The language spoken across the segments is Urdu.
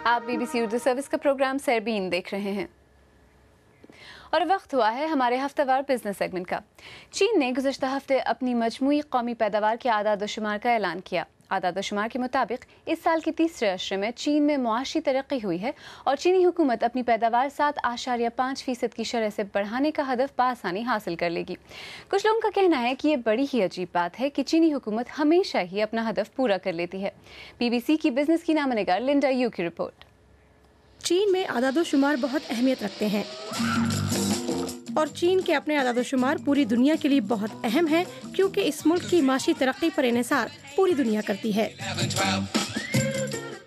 آپ BBC اردو سروس کا پروگرام سیربین دیکھ رہے ہیں اور وقت ہوا ہے ہمارے ہفتہ وار بزنس سیگمنٹ کا۔ چین نے گزشتہ ہفتے اپنی مجموعی قومی پیداوار کے اعداد و شمار کا اعلان کیا۔ اعداد و شمار کے مطابق اس سال کے تیسرے عشرے میں چین میں معاشی ترقی ہوئی ہے اور چینی حکومت اپنی پیداوار 7.5% کی شرح سے بڑھانے کا ہدف بآسانی حاصل کر لے گی۔ کچھ لوگوں کا کہنا ہے کہ یہ بڑی ہی عجیب بات ہے کہ چینی حکومت ہمیشہ ہی اپنا ہدف پورا کر لیتی ہے۔ BBC کی بزنس کی نامہ نگار لنڈا یو کی رپورٹ۔ چین میں اعداد و شمار بہت اہمیت رکھتے ہیں اور چین کے اپنے اعداد و شمار پوری دنیا کے لیے بہت اہم ہے، کیونکہ اس ملک کی معاشی ترقی پر انحصار پوری دنیا کرتی ہے۔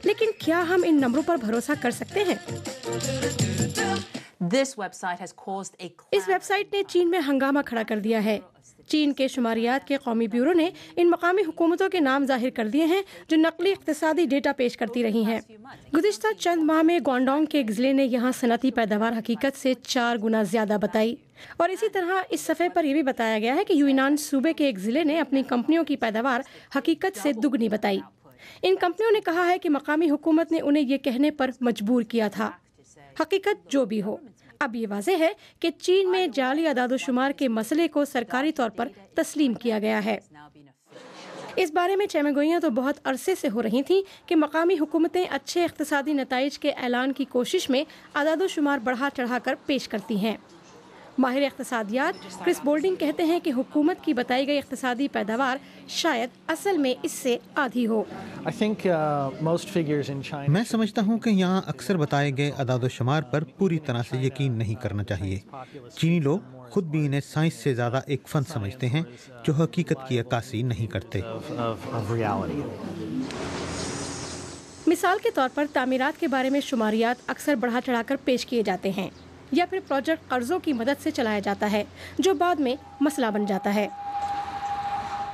لیکن کیا ہم ان نمبروں پر بھروسہ کر سکتے ہیں؟ اس ویب سائٹ نے چین میں ہنگامہ کھڑا کر دیا ہے۔ چین کے شماریات کے قومی بیورو نے ان مقامی حکومتوں کے نام ظاہر کر دیے ہیں جو نقلی اقتصادی ڈیٹا پیش کرتی رہی ہیں۔ گزشتہ چند ماہ میں گوانڈونگ کے ایک ضلع نے یہاں صنعتی پیداوار حقیقت سے 4 گنا زیادہ بتائی، اور اسی طرح اس صفحے پر یہ بھی بتایا گیا ہے کہ یونان صوبے کے ایک ضلع نے اپنی کمپنیوں کی پیداوار حقیقت سے دگنی بتائی۔ ان کمپنیوں نے کہا ہے کہ مقامی حکومت نے انہیں یہ کہنے پر مجبور کیا تھا۔ حقیقت جو بھی ہو، اب یہ واضح ہے کہ چین میں جعلی اعداد و شمار کے مسئلے کو سرکاری طور پر تسلیم کیا گیا ہے۔ اس بارے میں چمگوئیاں تو بہت عرصے سے ہو رہی تھیں کہ مقامی حکومتیں اچھے اقتصادی نتائج کے اعلان کی کوشش میں اعداد و شمار بڑھا چڑھا کر پیش کرتی ہیں۔ ماہر اقتصادیات کرس بولڈنگ کہتے ہیں کہ حکومت کی بتائی گئی اقتصادی پیداوار شاید اصل میں اس سے آدھی ہو۔ میں سمجھتا ہوں کہ یہاں اکثر بتائے گئے اعداد و شمار پر پوری طرح سے یقین نہیں کرنا چاہیے۔ چینی لوگ خود بھی انہیں سائنس سے زیادہ ایک فن سمجھتے ہیں جو حقیقت کی عکاسی نہیں کرتے۔ مثال کے طور پر تعمیرات کے بارے میں شماریات اکثر بڑھا چڑھا کر پیش کیے جاتے ہیں، یا پھر پروجیکٹ قرضوں کی مدد سے چلایا جاتا ہے جو بعد میں مسئلہ بن جاتا ہے۔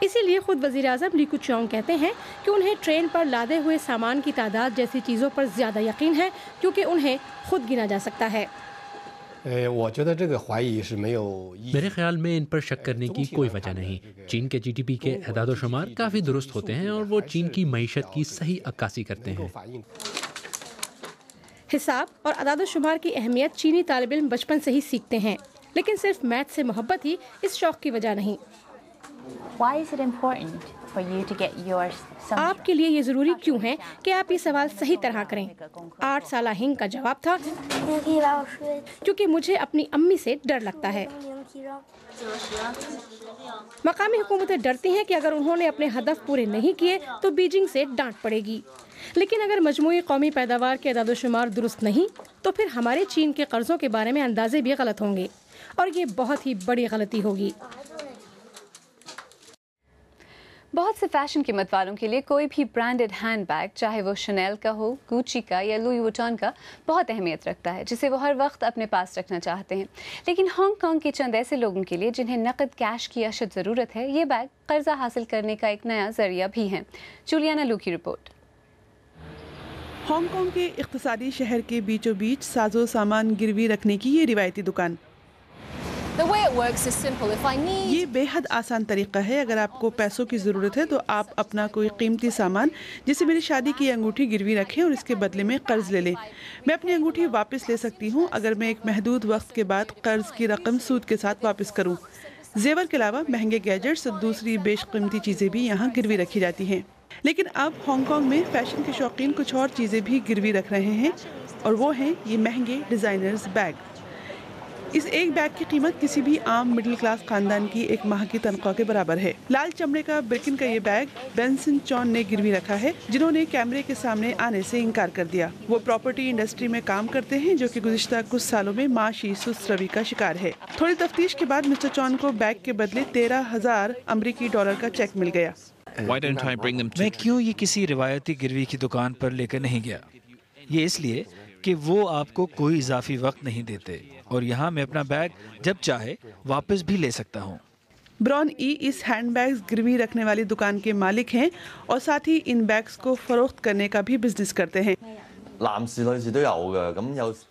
اسی لیے خود وزیر اعظم لی کچیونگ کہتے ہیں کہ انہیں ٹرین پر لادے ہوئے سامان کی تعداد جیسی چیزوں پر زیادہ یقین ہے، کیونکہ انہیں خود گنا جا سکتا ہے۔ میرے خیال میں ان پر شک کرنے کی کوئی وجہ نہیں۔ چین کے GDP کے اعداد و شمار کافی درست ہوتے ہیں اور وہ چین کی معیشت کی صحیح عکاسی کرتے ہیں۔ حساب اور اعداد و شمار کی اہمیت چینی طالب علم بچپن سے ہی سیکھتے ہیں، لیکن صرف میتھ سے محبت ہی اس شوق کی وجہ نہیں۔ آپ کے لیے یہ ضروری کیوں ہے کہ آپ یہ سوال صحیح طرح کریں؟ 8 سالہ ہنگ کا جواب تھا، کیونکہ مجھے اپنی امی سے ڈر لگتا ہے۔ مقامی حکومتیں ڈرتی ہیں کہ اگر انہوں نے اپنے ہدف پورے نہیں کیے تو بیجنگ سے ڈانٹ پڑے گی، لیکن اگر مجموعی قومی پیداوار کے اعداد و شمار درست نہیں تو پھر ہمارے چین کے قرضوں کے بارے میں اندازے بھی غلط ہوں گے، اور یہ بہت ہی بڑی غلطی ہوگی۔ بہت سے فیشن قیمت والوں کے لیے کوئی بھی برانڈڈ ہینڈ بیگ، چاہے وہ شنیل کا ہو، گوچی کا یا لوئی وٹون کا، بہت اہمیت رکھتا ہے، جسے وہ ہر وقت اپنے پاس رکھنا چاہتے ہیں۔ لیکن ہانگ کانگ کے چند ایسے لوگوں کے لیے جنہیں نقد کیش کی اشد ضرورت ہے، یہ بیگ قرضہ حاصل کرنے کا ایک نیا ذریعہ بھی ہے۔ جولیانا لو کی رپورٹ۔ ہانگ کانگ کے اقتصادی شہر کے بیچوں بیچ سازو سامان گروی رکھنے کی یہ روایتی دکان، یہ بے حد آسان طریقہ ہے۔ اگر آپ کو پیسوں کی ضرورت ہے تو آپ اپنا کوئی قیمتی سامان، جیسے میری شادی کی انگوٹھی، گروی رکھیں اور اس کے بدلے میں قرض لے لیں۔ میں اپنی انگوٹھی واپس لے سکتی ہوں اگر میں ایک محدود وقت کے بعد قرض کی رقم سود کے ساتھ واپس کروں۔ زیور کے علاوہ مہنگے گیجٹس اور دوسری بیش قیمتی چیزیں بھی یہاں گروی رکھی جاتی ہیں۔ لیکن اب ہانگ کانگ میں فیشن کے شوقین کچھ اور چیزیں بھی گروی رکھ رہے ہیں، اور وہ ہیں یہ مہنگے ڈیزائنرز بیگ۔ اس ایک بیگ کی قیمت کسی بھی عام مڈل کلاس خاندان کی ایک ماہ کی تنخواہ کے برابر ہے۔ لال چمڑے کا برکن کا یہ بیگ بینسن چون نے گروی رکھا ہے، جنہوں نے کیمرے کے سامنے آنے سے انکار کر دیا۔ وہ پراپرٹی انڈسٹری میں کام کرتے ہیں، جو کہ گزشتہ کچھ سالوں میں معاشی سست روی کا شکار ہے۔ تھوڑی تفتیش کے بعد مسٹر چون کو بیگ کے بدلے $13,000 کا چیک مل گیا۔ میں کیوں یہ کسی روایتی گروی کی دکان پر لے کر نہیں گیا؟ یہ اس لیے کہ وہ آپ کو کوئی اضافی وقت نہیں دیتے، اور یہاں میں اپنا بیگ جب چاہے واپس بھی لے سکتا ہوں۔ برون ای اس ہینڈ بیگز گروی رکھنے والی دکان کے مالک ہیں، اور ساتھ ہی ان بیگز کو فروخت کرنے کا بھی بزنس کرتے ہیں۔